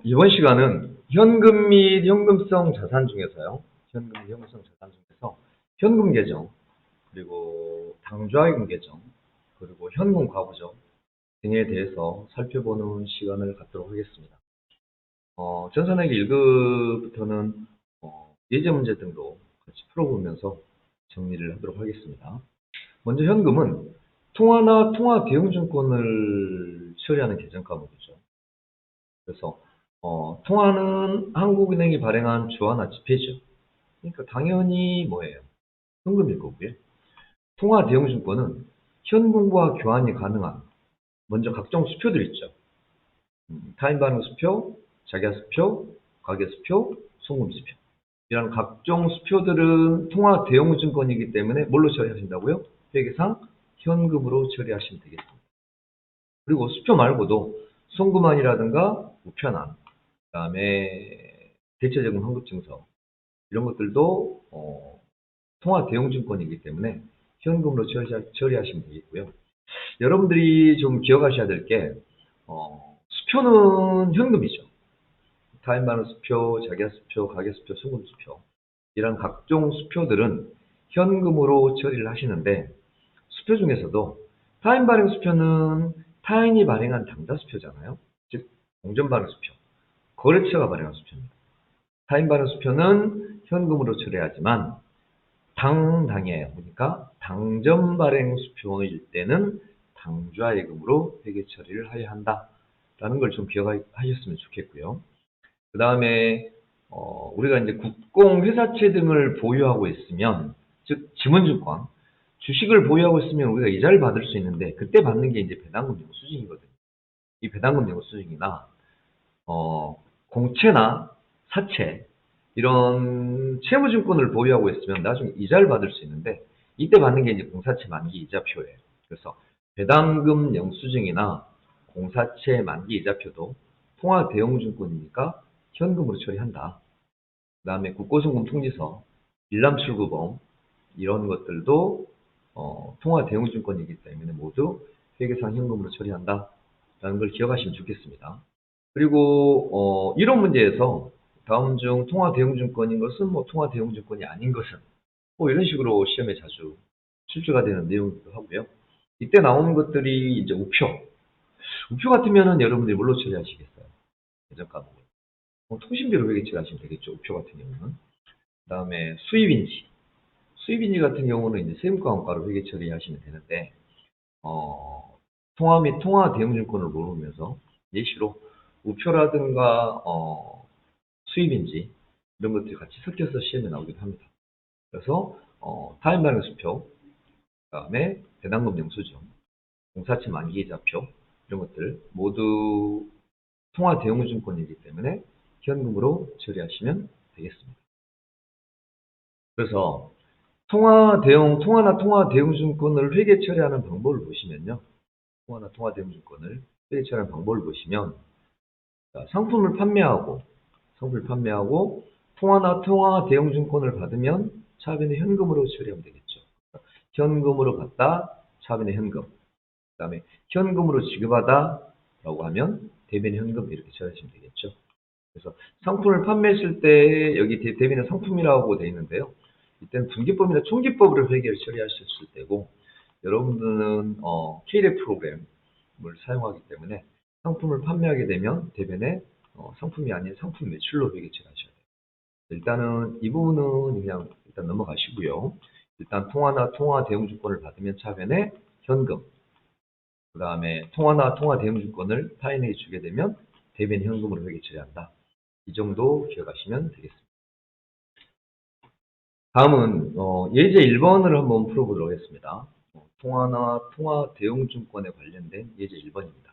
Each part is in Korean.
이번 시간은 현금 및 현금성 자산 중에서요. 현금 및 현금성 자산 중에서 현금 계정, 그리고 당좌이금 계정, 그리고 현금 과부정 등에 대해서 살펴보는 시간을 갖도록 하겠습니다. 전산회계 1급부터는 예제 문제 등도 같이 풀어보면서 정리를 하도록 하겠습니다. 먼저 현금은 통화나 통화 대용증권을 처리하는 계정 과목이죠. 그래서 통화는 한국은행이 발행한 주화나 지폐죠. 그러니까 당연히 뭐예요? 현금일 거고요. 통화 대용증권은 현금과 교환이 가능한 먼저 각종 수표들 있죠. 타인 반응 수표, 자기화 수표, 가계 수표, 송금 수표. 이런 각종 수표들은 통화 대용증권이기 때문에 뭘로 처리하신다고요? 회계상 현금으로 처리하시면 되겠습니다. 그리고 수표 말고도 송금안이라든가 우편안, 그다음에 대체제금 환급증서 이런 것들도 통화 대용증권이기 때문에 현금으로 처리하시면 되겠고요. 여러분들이 좀 기억하셔야 될 게 수표는 현금이죠. 타인 반응 수표, 자기화 수표, 가계 수표, 송금 수표 이런 각종 수표들은 현금으로 처리를 하시는데 수표 중에서도 타인 발행 수표는 타인이 발행한 당좌 수표잖아요. 즉 공전 발행 수표, 거래처가 발행한 수표입니다. 타인 발행 수표는 현금으로 처리하지만 당이에요. 그러니까 당전 발행 수표일 때는 당좌예금으로 회계 처리를 해야 한다라는 걸 좀 기억하셨으면 좋겠고요. 그 다음에 우리가 이제 국공 회사채 등을 보유하고 있으면, 즉 지문증권, 주식을 보유하고 있으면 우리가 이자를 받을 수 있는데 그때 받는 게 이제 배당금 영수증이거든요. 이 배당금 영수증이나 공채나 사채 이런 채무증권을 보유하고 있으면 나중에 이자를 받을 수 있는데 이때 받는 게 이제 공사채 만기 이자표예요. 그래서 배당금 영수증이나 공사채 만기 이자표도 통화 대용증권이니까 현금으로 처리한다. 그 다음에 국고송금 통지서, 일람출구범 이런 것들도 통화 대용증권이기 때문에 모두 회계상 현금으로 처리한다라는 걸 기억하시면 좋겠습니다. 그리고 이론 문제에서 다음 중 통화 대용증권인 것은 뭐 통화 대용증권이 아닌 것은 뭐 이런 식으로 시험에 자주 출제가 되는 내용이기도 하고요. 이때 나오는 것들이 이제 우표. 우표 같으면은 여러분들이 뭘로 처리하시겠어요? 예전 과목을. 통신비로 회계 처리하시면 되겠죠. 우표 같은 경우는. 그 다음에 수입인지. 수입인지 같은 경우는 이제 세무과목과로 회계 처리하시면 되는데, 통화 및 통화 대용증권을 모르면서 예시로 우표라든가 수입인지 이런 것들이 같이 섞여서 시험에 나오기도 합니다. 그래서 타인 발행 수표, 그다음에 배당금 영수증, 공사채 만기이자표 이런 것들 모두 통화 대용증권이기 때문에 현금으로 처리하시면 되겠습니다. 그래서 통화나 통화 대용증권을 회계 처리하는 방법을 보시면요. 통화나 통화 대용증권을 회계 처리하는 방법을 보시면 상품을 판매하고 통화나 통화 대용증권을 받으면 차변에 현금으로 처리하면 되겠죠. 현금으로 받다, 차변에 현금. 그 다음에 현금으로 지급하다 라고 하면 대변 현금 이렇게 처리하시면 되겠죠. 그래서 상품을 판매했을 때 여기 대변의 상품이라고 되어 있는데요. 이때는 분기법이나 총기법으로 회계를 처리하셨을 때고 여러분들은 KDF 프로그램을 사용하기 때문에 상품을 판매하게 되면 대변에 상품이 아닌 상품 매출로 회계 처리하셔야 돼요. 일단은 이 부분은 그냥 일단 넘어가시고요. 일단 통화나 통화 대용증권을 받으면 차변에 현금, 그 다음에 통화나 통화 대용증권을 타인에게 주게 되면 대변 현금으로 회계 처리한다. 이 정도 기억하시면 되겠습니다. 다음은 예제 1번을 한번 풀어보도록 하겠습니다. 통화나 통화 대용증권에 관련된 예제 1번입니다.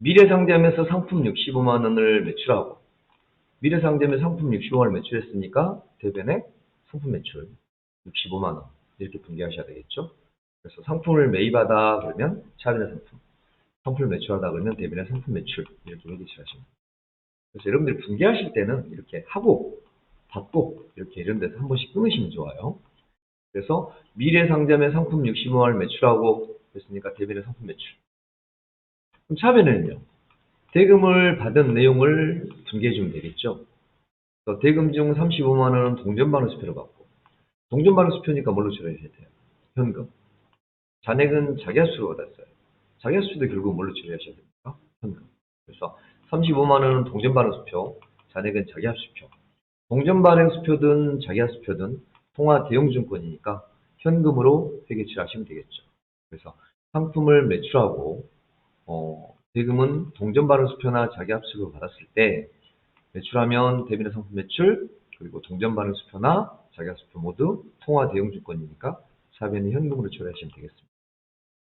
미래상점에서 상품 65만 원을 매출하고 미래상점에 상품 65만 원을 매출했으니까 대변에 상품 매출 65만 원 이렇게 분개하셔야 되겠죠. 그래서 상품을 매입하다 그러면 차변의 상품을 매출하다 그러면 대변의 상품 매출 이렇게 회계처리하시면 됩니다. 그래서 여러분들이 분개하실 때는 이렇게 하고 받고 이렇게 이런 데서 한 번씩 끊으시면 좋아요. 그래서 미래상점에 상품 65만 원을 매출하고 했으니까 대변의 상품 매출. 그럼 차변에는요. 대금을 받은 내용을 분개해 주면 되겠죠. 그래서 대금 중 35만 원은 동전반응 수표로 받고, 동전반응 수표니까 뭘로 처리해야 돼요? 현금. 잔액은 자기합수로 받았어요. 자기합수도 결국 뭘로 처리하셔야 됩니까? 현금. 그래서 35만 원은 동전반응 수표, 잔액은 자기합수표. 동전발행 수표든 자기합수표든 통화 대용증권이니까 현금으로 회계 처리하시면 되겠죠. 그래서 상품을 매출하고 대금은 동전발행 수표나 자기합수표를 받았을 때 매출하면 대비는 상품 매출, 그리고 동전발행 수표나 자기합수표 모두 통화 대용증권이니까 사변은 현금으로 처리하시면 되겠습니다.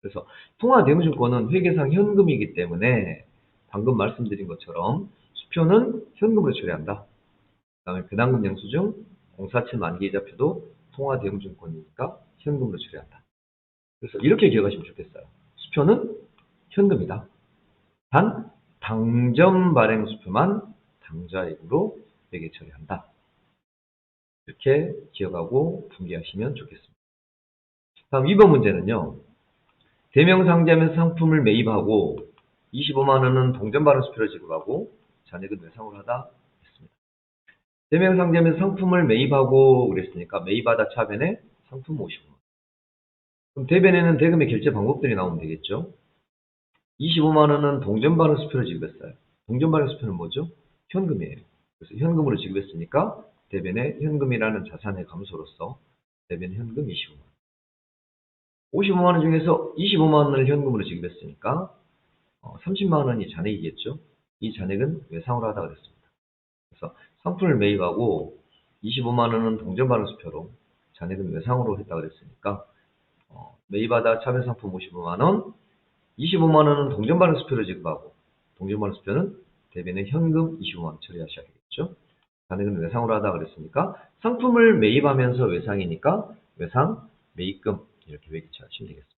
그래서 통화 대용증권은 회계상 현금이기 때문에 방금 말씀드린 것처럼 수표는 현금으로 처리한다. 그다음에 배당금 영수증, 공사칠 만기 이자표도 통화 대용증권이니까 현금으로 처리한다. 그래서 이렇게 기억하시면 좋겠어요. 수표는 현금이다. 단 당점 발행 수표만 당좌액으로 회계 처리한다. 이렇게 기억하고 분개하시면 좋겠습니다. 다음 2번 문제는요. 대명상점에서 상품을 매입하고 25만 원은 동전 발행 수표를 지급하고 잔액은 외상으로 하다 했습니다. 대명상점에서 상품을 매입하고 그랬으니까 매입하다 차변에 상품 55만 원. 그럼 대변에는 대금의 결제 방법들이 나오면 되겠죠. 25만 원은 동전 발행 수표를 지급했어요. 동전 발행 수표는 뭐죠? 현금이에요. 그래서 현금으로 지급했으니까 대변에 현금이라는 자산의 감소로서 대변 현금 25만 원. 55만 원 중에서 25만 원을 현금으로 지급했으니까 30만 원이 잔액이겠죠. 이 잔액은 외상으로 하다 그랬습니다. 그래서 상품을 매입하고 25만 원은 동전 발행 수표로 잔액은 외상으로 했다 그랬으니까 매입하다 차변 상품 55만 원, 25만 원은 동전 발행 수표를 지급하고 동전 발행 수표는 대변에 현금 25만 원 처리하셔야 되겠죠. 잔액은 외상으로 하다 그랬으니까 상품을 매입하면서 외상이니까 외상 매입금 이렇게 외기처하시면 되겠습니다.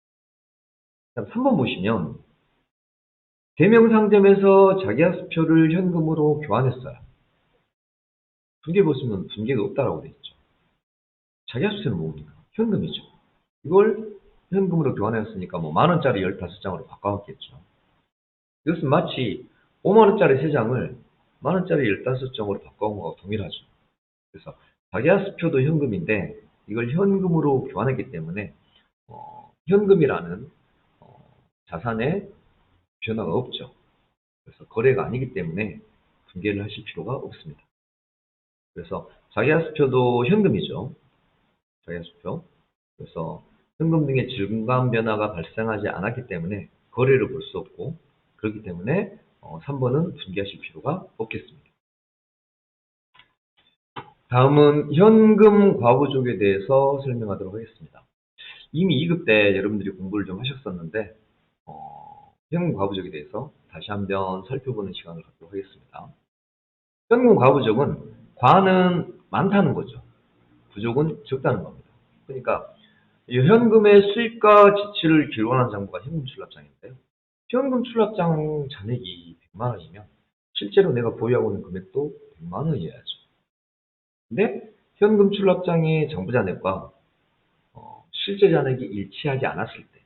다음 3번 보시면 대명상점에서 자기합수표를 현금으로 교환했어요. 분개 보시면 분개가 없다라고 되어 있죠. 자기합수표는 뭡니까? 현금이죠. 이걸 현금으로 교환했으니까 뭐 만 원짜리 15장으로 바꿔왔겠죠. 이것은 마치 5만 원짜리 3장을 만 원짜리 15장으로 바꿔온 것과 동일하죠. 그래서 자기합수표도 현금인데 이걸 현금으로 교환했기 때문에 현금이라는 자산에 변화가 없죠. 그래서 거래가 아니기 때문에 분개를 하실 필요가 없습니다. 그래서 자기합수표도 현금이죠. 자기합수표. 그래서 현금 등의 증감 변화가 발생하지 않았기 때문에 거래를 볼 수 없고 그렇기 때문에 3번은 분개하실 필요가 없겠습니다. 다음은 현금 과부족에 대해서 설명하도록 하겠습니다. 이미 2급 때 여러분들이 공부를 좀 하셨었는데 현금 과부족에 대해서 다시 한번 살펴보는 시간을 갖도록 하겠습니다. 현금 과부족은 과는 많다는 거죠. 부족은 적다는 겁니다. 그러니까 이 현금의 수입과 지출을 기록하는 장부가 현금 출납장인데요. 현금 출납장 잔액이 100만 원이면 실제로 내가 보유하고 있는 금액도 100만 원이어야죠. 근데 현금 출납장의 장부 잔액과 실제 잔액이 일치하지 않았을 때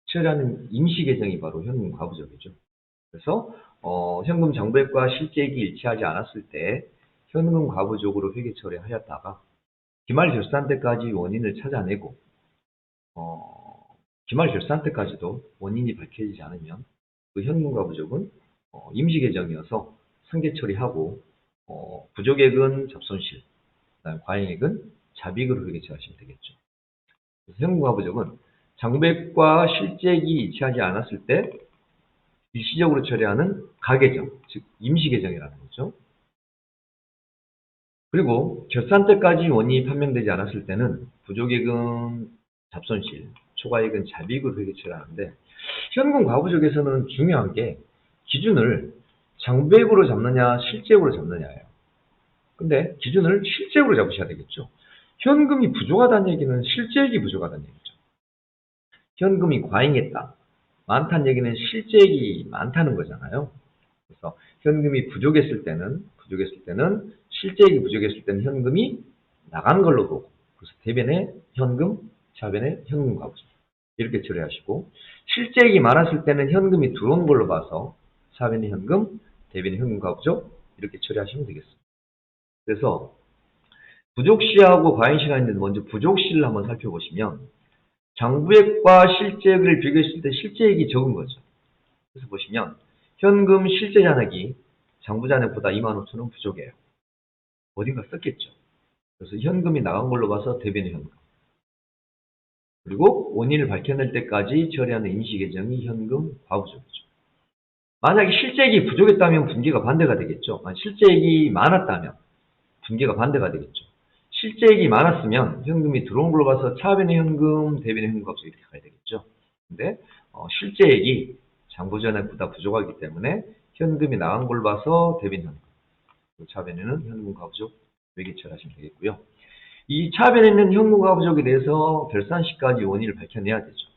처리하는 임시 계정이 바로 현금 과부족이죠. 그래서 현금 장부액과 실제액이 일치하지 않았을 때 현금 과부족으로 회계 처리하였다가 기말 결산 때까지 원인을 찾아내고 기말 결산 때까지도 원인이 밝혀지지 않으면 그 현금 과부족은 임시 계정이어서 상계 처리하고 부족액은 잡손실, 그다음 과잉액은 자비익으로 회계 처리하시면 되겠죠. 그래서 현금 과부족은 장부액과 실제액이 일치하지 않았을 때 일시적으로 처리하는 가계정, 즉 임시 계정이라는 거죠. 그리고 결산 때까지 원인이 판명되지 않았을 때는 부족액은 잡손실, 초과액은 자비익으로 회계 처리하는데 현금 과부족에서는 중요한 게 기준을 장부액으로 잡느냐 실제액으로 잡느냐예요. 근데 기준을 실제액으로 잡으셔야 되겠죠. 현금이 부족하다는 얘기는 실제액이 부족하다는 얘기죠. 현금이 과잉했다. 많다는 얘기는 실제액이 많다는 거잖아요. 그래서 현금이 부족했을 때는 실제액이 부족했을 때는 현금이 나간 걸로 보고 그래서 대변에 현금, 차변에 현금 과부족 이렇게 처리하시고 실제액이 많았을 때는 현금이 들어온 걸로 봐서 차변의 현금, 대변의 현금 가부족 이렇게 처리하시면 되겠습니다. 그래서 부족시하고 과잉시간인데 먼저 부족시를 한번 살펴보시면 장부액과 실제액을 비교했을 때 실제액이 적은 거죠. 그래서 보시면 현금 실제 잔액이 장부 잔액보다 25,000원 부족해요. 어딘가 썼겠죠. 그래서 현금이 나간 걸로 봐서 대변의 현금. 그리고 원인을 밝혀낼 때까지 처리하는 임시계정이 현금 과부족이죠. 만약에 실제액이 부족했다면 분기가 반대가 되겠죠. 실제액이 많았다면 분기가 반대가 되겠죠. 실제액이 많았으면 현금이 들어온 걸로 봐서 차변의 현금, 대변의 현금 값이 이렇게 가야 되겠죠. 근데 실제액이 장부전액보다 부족하기 때문에 현금이 나간 걸로 봐서 대변 현금, 차변에는 현금 과부족 이렇게 처리하시면 되겠고요. 이 차변에 있는 현금 과부족에 대해서 결산 시까지 원인을 밝혀내야 되죠.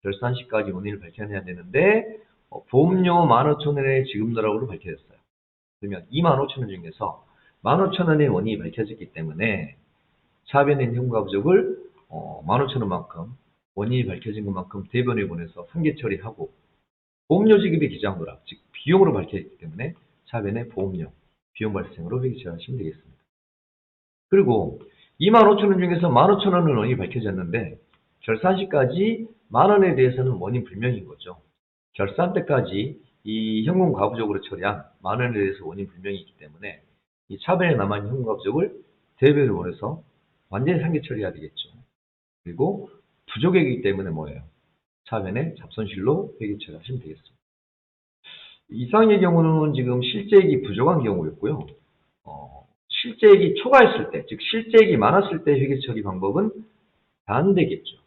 결산 시까지 원인을 밝혀내야 되는데 보험료 15,000원의 지급 누락으로 밝혀졌어요. 그러면 25,000원 중에서 15,000원의 원인이 밝혀졌기 때문에 차변에 있는 현금 과부족을 15,000원만큼 원인이 밝혀진 것만큼 대변에 보내서 상계 처리하고 보험료 지급의 기장 누락, 즉 비용으로 밝혀졌기 때문에 차변의 보험료, 비용 발생으로 회계 처리하시면 되겠습니다. 그리고 25,000원 중에서 15,000원은 원인이 밝혀졌는데 결산 시까지 만원에 대해서는 원인 불명인 거죠. 결산 때까지 이 현금 과부족으로 처리한 만원에 대해서 원인 불명이기 때문에 이 차변에 남아있는 현금 과부족을 대변을 보내서 완전히 상계 처리해야 되겠죠. 그리고 부족액이기 때문에 뭐예요? 차변에 잡손실로 회계 처리하시면 되겠습니다. 이상의 경우는 지금 실제액이 부족한 경우였고요. 실제액이 초과했을 때, 즉 실제액이 많았을 때 회계 처리 방법은 반대겠죠.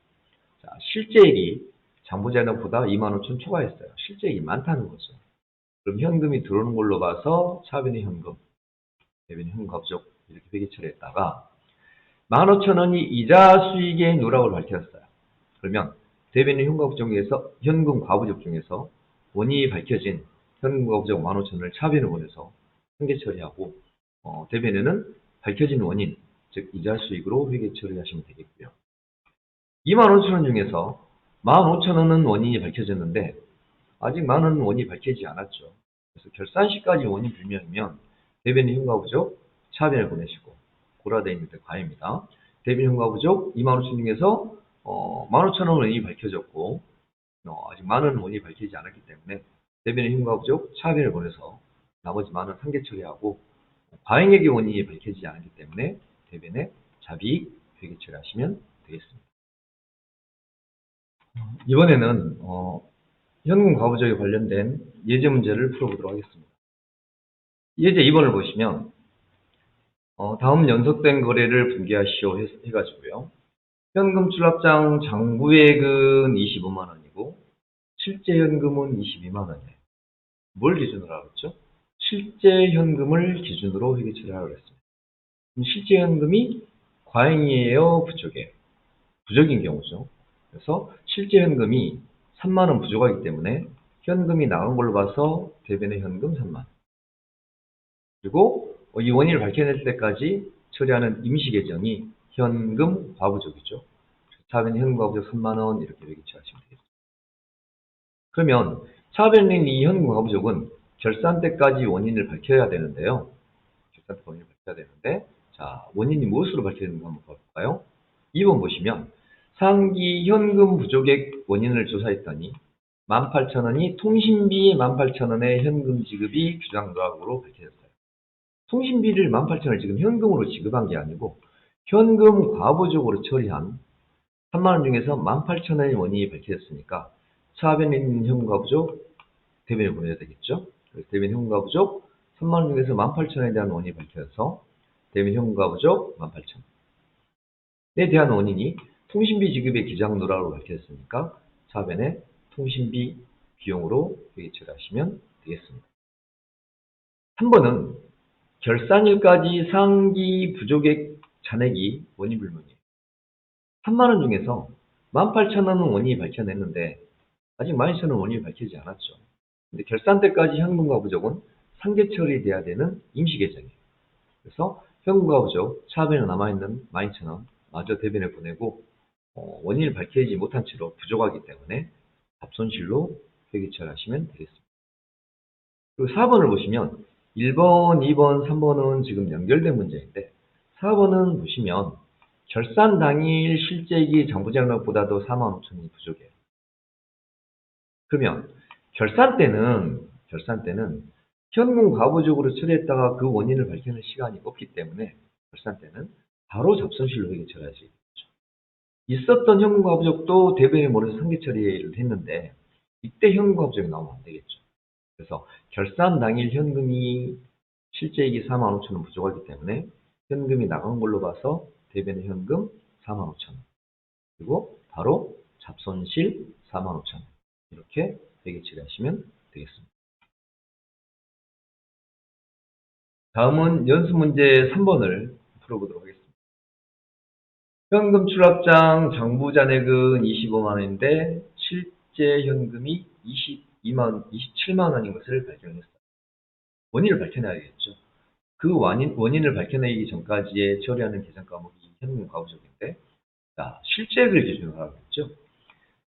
자, 실제액이 장부자액보다 25,000 초과했어요. 실제액이 많다는 거죠. 그럼 현금이 들어오는 걸로 봐서 차변의 현금, 대변의 현금 과부족 이렇게 회계 처리했다가 15,000원이 이자 수익의 누락을 밝혔어요. 그러면 대변의 현금 과부족 중에서 원인이 밝혀진 현금 과부족 15,000원을 차변을 보내서 상계 처리하고 대변에는 밝혀진 원인, 즉 이자 수익으로 회계 처리하시면 되겠고요. 25,000원 중에서 15,000원은 원인이 밝혀졌는데 아직 만원은 원인이 밝혀지지 않았죠. 그래서 결산 시까지 원인 불명이면 대변의 현금 과부족 차변을 보내시고 고라되어 있는데 과입니다. 대변 현금 과부족 25,000원 중에서 15,000원 원인이 밝혀졌고 아직 만원 원인이 밝혀지지 않았기 때문에 대변의 현금 과부족 차변을 보내서 나머지 만원 상계 처리하고 과잉액의 원인이 밝혀지지 않았기 때문에 대변에 자비익 회계 처리하시면 되겠습니다. 이번에는 현금 과부족에 관련된 예제 문제를 풀어보도록 하겠습니다. 예제 2번을 보시면 다음 연속된 거래를 분기하시오 해가지고요. 현금 출납장 장부액은 25만 원이고 실제 현금은 22만 원이에요. 뭘 기준으로 하고 있죠? 실제 현금을 기준으로 회계 처리하라고 했습니다. 그럼 실제 현금이 과잉이에요, 부족이에요? 부족인 경우죠. 그래서 실제 현금이 3만 원 부족하기 때문에 현금이 나간 걸로 봐서 대변의 현금 3만 원. 그리고 이 원인을 밝혀낼 때까지 처리하는 임시계정이 현금 과부족이죠. 차변 현금 과부족 3만 원 이렇게 회계 처리하시면 되겠습니다. 그러면 차변인 이 현금 과부족은 결산 때까지 원인을 밝혀야 되는데요. 결산 때 원인을 밝혀야 되는데 자, 원인이 무엇으로 밝혀지는가 한번 볼까요? 2번 보시면 상기 현금 부족액 원인을 조사했더니 18,000원이 통신비 18,000원의 현금 지급이 규정 누락으로 밝혀졌어요. 통신비를 18,000원을 지금 현금으로 지급한 게 아니고 현금 과부족으로 처리한 3만원 중에서 18,000원의 원인이 밝혀졌으니까 차변에 있는 현금 과부족 대변을 보내야 되겠죠. 그래서 대변 현금 과부족 3만원 중에서 18,000원에 대한 원인이 밝혀져서 대변 현금 과부족 18,000원에 대한 원인이 통신비 지급의 기장 누락으로 밝혀졌으니까 차변에 통신비 비용으로 회계 처리하시면 되겠습니다. 3번은 결산일까지 상기 부족액 잔액이 원인 불문이에요. 3만원 중에서 18,000원은 원인이 밝혀냈는데 아직 12,000원 원인이 밝히지 않았죠. 근데 결산 때까지 현금과 부족은 상계 처리돼야 되는 임시계정이에요. 그래서 현금과 부족 차변에 남아있는 12,000원 마저 대변에 보내고 원인을 밝히지 못한 채로 부족하기 때문에 잡손실로 회계 처리하시면 되겠습니다. 그리고 4번을 보시면 1번, 2번, 3번은 지금 연결된 문제인데 4번은 보시면 결산 당일 실제이익이 장부장력보다도 4만 5천이 부족해요. 그러면 결산 때는 현금 과부적으로 처리했다가 그 원인을 밝히는 시간이 없기 때문에 결산 때는 바로 잡손실로 회계 처리하시겠죠. 있었던 현금 과부적도 대변인 몰아서 상계 처리를 했는데 이때 현금 과부적이 나오면 안 되겠죠. 그래서 결산 당일 현금이 실제이익이 4만 5천 원 부족하기 때문에 현금이 나간 걸로 봐서 대변인 현금 4만 5천 원 그리고 바로 잡손실 4만 5천 원 이렇게 회계 처리하시면 되겠습니다. 다음은 연습 문제 3번을 풀어보도록 하겠습니다. 현금 출납장 장부 잔액은 25만 원인데 실제 현금이 27만 원인 것을 발견했어요. 원인을 밝혀내야겠죠. 그 원인을 밝혀내기 전까지의 처리하는 계산 과목이 현금 과부적인데, 자, 실제액을 기준으로 하겠죠.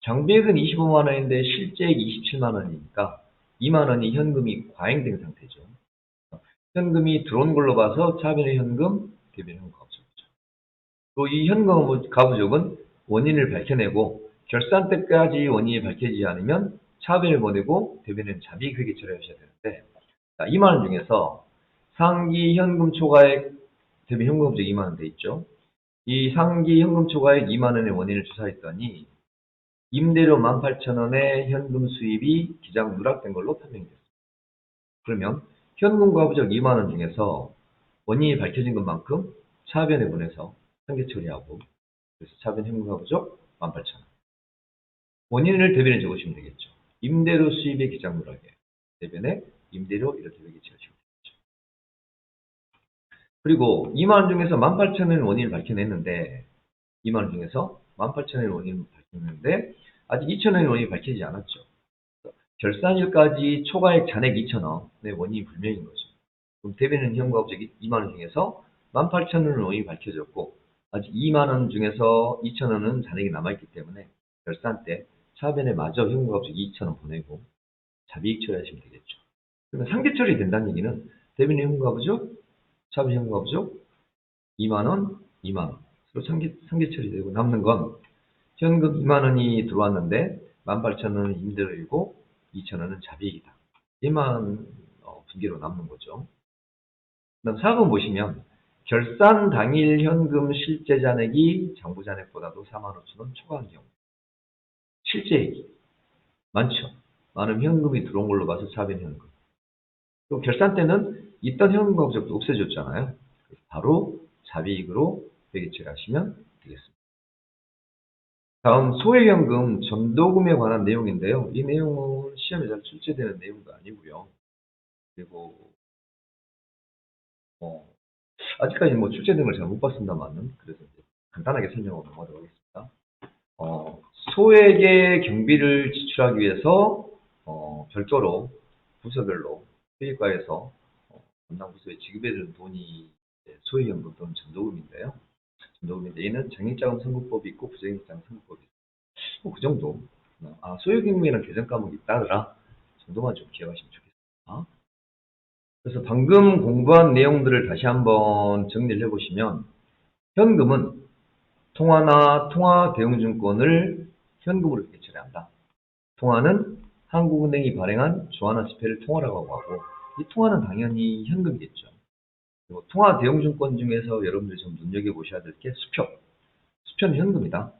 장부액은 25만 원인데 실제액이 27만 원이니까 2만 원이 현금이 과잉된 상태죠. 현금이 들어온 걸로 봐서 차변의 현금, 대변의 현금 과부적이죠. 또 이 현금 과부적은 원인을 밝혀내고 결산 때까지 원인이 밝혀지지 않으면 차변을 보내고 대변은 자비익 회계 처리하셔야 되는데, 자, 2만 원 중에서 상기 현금 초과액 대비 현금 과부적 2만 원 돼 있죠. 이 상기 현금 초과액 2만 원의 원인을 조사했더니 임대료 18,000원의 현금 수입이 기장 누락된 걸로 판명이 됐습니다. 그러면 현금 과부적 2만 원 중에서 원인이 밝혀진 것만큼 차변에 보내서 상계 처리하고, 그래서 차변 현금 과부적 18,000원. 원인을 대변에 적으시면 되겠죠. 임대료 수입의 기장 누락에 대변에 임대료 이렇게 회계 처리하시면 되겠죠. 그리고 2만 원 중에서 18,000원의 원인을 밝혀냈는데 2만 원 중에서 18,000원의 원인을 밝혔는데 아직 2,000원의 원인이 밝혀지지 않았죠. 결산일까지 초과액 잔액 2,000원의 원인이 불명인 거죠. 그럼 대변인 현금 과부적 2만 원 중에서 18,000원의 원인이 밝혀졌고 아직 2만 원 중에서 2,000원은 잔액이 남아있기 때문에 결산 때 차변에 마저 현금 과부적 2,000원 보내고 자비익 처리하시면 되겠죠. 그러면 상계 처리 된다는 얘기는 대변인 현금 과부적, 차변 현금 과부적 2만 원, 2만 원 서로 상계 처리되고 남는 건 현금 2만 원이 들어왔는데 18,000원은 임대료이고 2,000원은 자비익이다. 이만 분기로 남는 거죠. 그다음 4번 보시면 결산 당일 현금 실제 잔액이 장부 잔액보다도 4만 5천 원 초과한 경우 실제액이 많죠. 많은 현금이 들어온 걸로 봐서 차변 현금. 또 결산 때는 있던 현금 과부적도 없애줬잖아요. 바로 자비익으로 회계 처리하시면 되겠습니다. 다음 소액연금 전도금에 관한 내용인데요. 이 내용은 시험에 잘 출제되는 내용도 아니고요. 그리고 아직까지 출제된 걸 잘 못 봤습니다만은 그래서 간단하게 설명을 넘어가도록 하겠습니다. 소액의 경비를 지출하기 위해서 별도로 부서별로 회계과에서 담당 부서에 지급해야 되는 돈이 소액연금 또는 전도금인데요. 전도금인데 얘는 장애자금 선고법이 있고 부정액자금 선고법이 있고 그 정도. 소액연금이라는 계산 과목이 있다더라 정도만 좀 기억하시면 좋겠습니다. 그래서 방금 공부한 내용들을 다시 한번 정리를 해보시면 현금은 통화나 통화대응증권을 현금으로 이렇게 처리한다. 통화는 한국은행이 발행한 주화나 지폐를 통화라고 하고 이 통화는 당연히 현금이겠죠. 그리고 통화대응증권 중에서 여러분들이 좀 눈여겨보셔야 될 게 수표. 수표는 현금이다.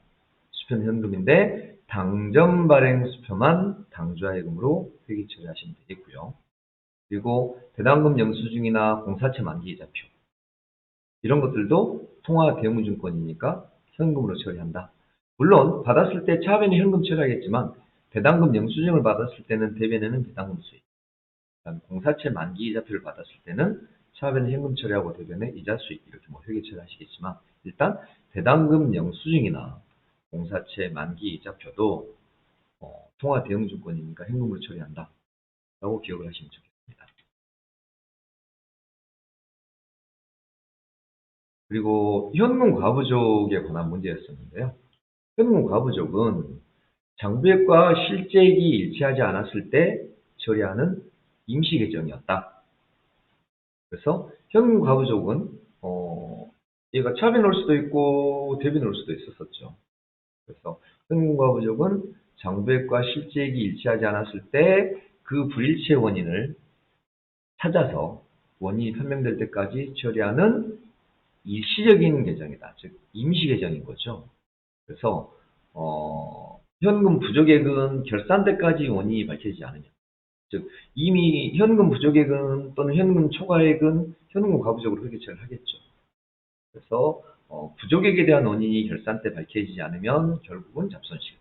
수표는 현금인데 당점 발행 수표만 당좌예금으로 회계 처리하시면 되겠고요. 그리고 배당금 영수증이나 공사채 만기 이자표 이런 것들도 통화 대무증권이니까 현금으로 처리한다. 물론 받았을 때 차변이 현금 처리하겠지만 배당금 영수증을 받았을 때는 대변에는 배당금 수익, 공사채 만기 이자표를 받았을 때는 차변에 현금 처리하고 대변에 이자 수익 이렇게 회계 처리하시겠지만 일단 배당금 영수증이나 공사채 만기 이자표도 통화 대응증권이니까 현금으로 처리한다 라고 기억을 하시면 좋겠습니다. 그리고 현금 과부족에 관한 문제였었는데요. 현금 과부족은 장부액과 실제액이 일치하지 않았을 때 처리하는 임시 계정이었다. 그래서 현금 가부족은 얘가 차변 올 수도 있고 대변 올 수도 있었었죠. 그래서 현금 가부족은 장부액과 실제액이 일치하지 않았을 때 그 불일치의 원인을 찾아서 원인이 판명될 때까지 처리하는 일시적인 계정이다. 즉 임시 계정인 거죠. 그래서 현금 부족액은 결산 때까지 원인이 밝혀지지 않으냐. 즉 이미 현금 부족액은 또는 현금 초과액은 현금 가부족으로 회계처리를 하겠죠. 그래서 부족액에 대한 원인이 결산 때 밝혀지지 않으면 결국은 잡손실.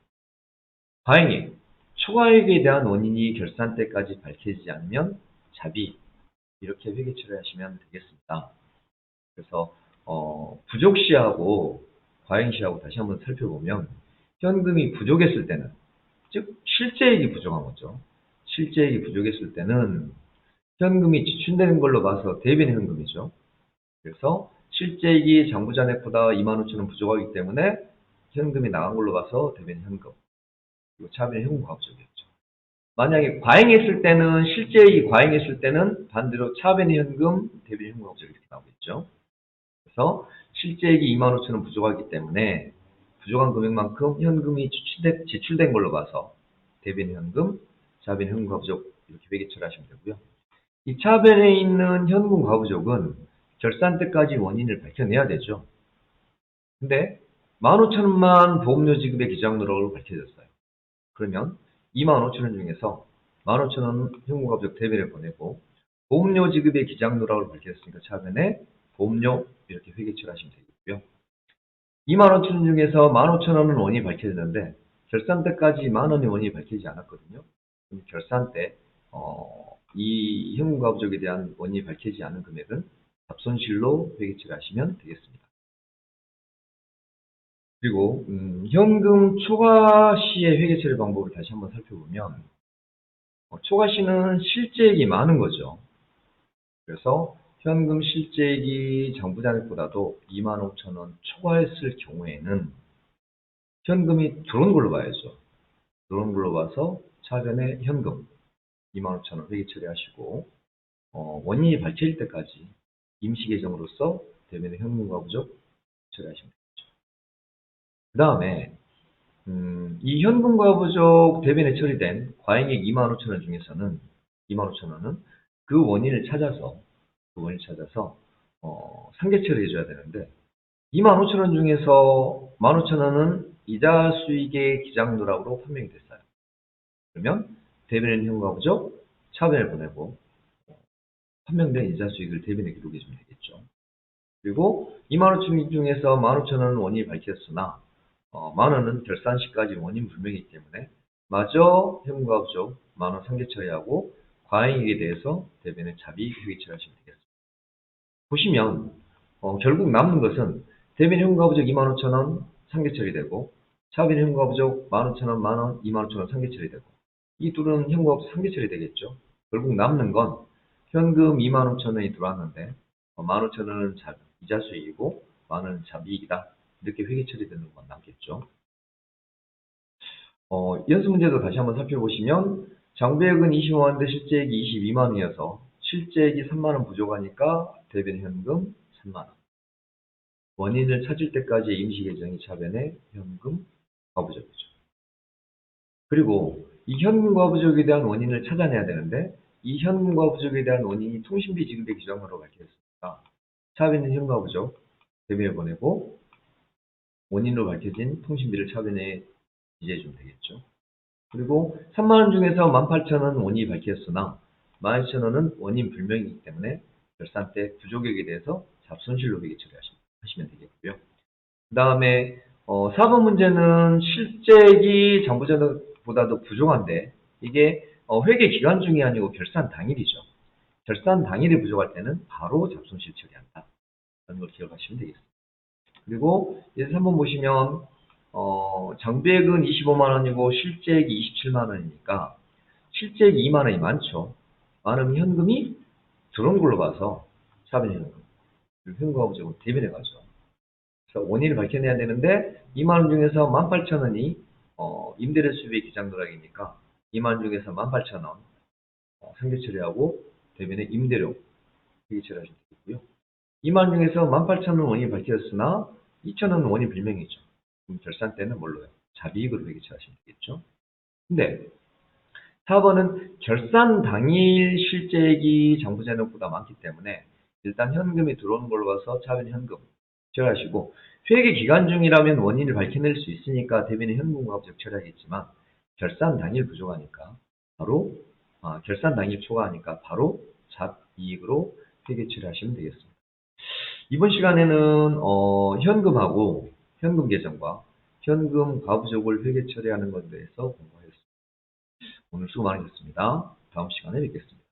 과잉액, 초과액에 대한 원인이 결산 때까지 밝혀지지 않으면 자비. 이렇게 회계처리를 하시면 되겠습니다. 그래서 부족시하고 과잉시하고 다시 한번 살펴보면 현금이 부족했을 때는, 즉 실제액이 부족한 거죠. 실제액이 부족했을 때는 현금이 지출되는 걸로 봐서 대변 현금이죠. 그래서 실제액이 장부잔액보다 25,000원 부족하기 때문에 현금이 나간 걸로 봐서 대변 현금. 그리고 차변 현금 가부족이었죠. 만약에 과잉했을 때는, 실제액이 과잉했을 때는 반대로 차변 현금, 대변 현금 가부족 이렇게 나오겠죠. 그래서 실제액이 25,000원 부족하기 때문에 부족한 금액만큼 현금이 지출된 걸로 봐서 대변 현금, 차변 현금 가부족 이렇게 회계처리 하시면 되고요. 이 차변에 있는 현금 가부족은 결산 때까지 원인을 밝혀내야 되죠. 근데 15,000원만 보험료 지급의 기장 누락으로 밝혀졌어요. 그러면 25,000원 중에서 15,000원 현금 가부족 대변을 보내고 보험료 지급의 기장 누락으로 밝혀졌으니까 차변에 보험료 이렇게 회계처리 하시면 되겠고요. 25,000원 중에서 15,000원은 원인이 밝혀졌는데 결산 때까지 10,000원의 원인이 밝혀지지 않았거든요. 그럼 결산 때 이 현금 가부족에 대한 원인이 밝혀지지 않은 금액은 잡손실로 회계처리 하시면 되겠습니다. 그리고 현금 초과 시의 회계처리 방법을 다시 한번 살펴보면 초과 시는 실제액이 많은 거죠. 그래서 현금 실제액이 장부잔액보다도 25,000원 초과했을 경우에는 현금이 들어온 걸로 봐야죠. 들어온 걸로 봐서 차변에 현금 25,000원 회계 처리하시고 원인이 밝혀질 때까지 임시 계정으로서 대변의 현금 가부족 처리하시면 되겠죠. 그 다음에 이 현금 가부족 대변에 처리된 과잉액 25,000원 중에서는 25,000원은 그 원인을 찾아서 상계 처리해줘야 되는데 25,000원 중에서 15,000원은 이자 수익의 기장 누락으로 판명이 됐어요. 그러면 대변인 현금 가부족 차변을 보내고 판명된 이자 수익을 대변에 기록해 주면 되겠죠. 그리고 25,000원 중에서 15,000원은 원인이 밝혔으나 10,000원은 결산 시까지 원인 불명이기 때문에 마저 현금 가부족 10,000원 상계 처리하고 과잉액에 대해서 대변에 자비 회계 처리하시면 되겠습니다. 보시면 결국 남는 것은 대변 현금 가부족 25,000원 상계 처리되고 차변 현금 가부족 15,000원, 10,000원, 25,000원 상계 처리되고 이 둘은 현금 가부족 상계 처리되겠죠. 결국 남는 건 현금 25,000원이 들어왔는데 15,000원은 이자 수익이고 10,000원은 자비익이다. 이렇게 회계 처리되는 건 남겠죠. 연수 문제도 다시 한번 살펴보시면 장부액은 25만원인데 실제액이 22만원이어서 실제액이 3만원 부족하니까 대변 현금 3만원. 원인을 찾을 때까지 임시계정이 차변의 현금 과부족이죠. 그리고 이 현금 과부족에 대한 원인을 찾아내야 되는데 이 현금 과부족에 대한 원인이 통신비 지급의 기정으로 밝혀졌습니다. 차변의 현금 과부족 대변에 보내고 원인으로 밝혀진 통신비를 차변에 기재해 주면 되겠죠. 그리고 3만원 중에서 18,000원은 원인이 밝혔으나 12,000원은 원인 불명이기 때문에 결산 때 부족액에 대해서 잡손실로 회계 처리하시면 되겠고요. 그 다음에 4번 문제는 실제액이 장부잔액보다도 부족한데 이게 회계 기간 중이 아니고 결산 당일이죠. 결산 당일이 부족할 때는 바로 잡손실 처리한다. 그런 걸 기억하시면 되겠습니다. 그리고 이제 3번 보시면 장부액은 25만원이고 실제액이 27만원이니까 실제액이 2만원이 많죠. 많으면 현금이 들어온 걸로 봐서 차변 현금 그리고 현금하고 대변해 가죠. 그래서 원인을 밝혀내야 되는데 2만원 중에서 18,000원이 임대료 수입의 기장 누락이니까 2만원 중에서 18,000원 상대 처리하고 대변에 임대료 회계 처리하시면 되겠고요. 2만 원 중에서 18,000원 원인이 밝혀졌으나 2,000원은 원인 불명이죠. 그럼 결산 때는 뭘로요? 자비익으로 회계 처리하시면 되겠죠. 근데 4번은 결산 당일 실제액이 장부자료보다 많기 때문에 일단 현금이 들어오는 걸로 봐서 차변 현금 처리하시고, 회계 기간 중이라면 원인을 밝혀낼 수 있으니까 대변인 현금 가부적 처리하겠지만 결산 당일 부족하니까 바로 결산 당일 초과하니까 바로 잡이익으로 회계 처리하시면 되겠습니다. 이번 시간에는 현금하고 현금 계정과 현금 가부족을 회계 처리하는 것에 대해서 공부하였습니다. 오늘 수고 많으셨습니다. 다음 시간에 뵙겠습니다.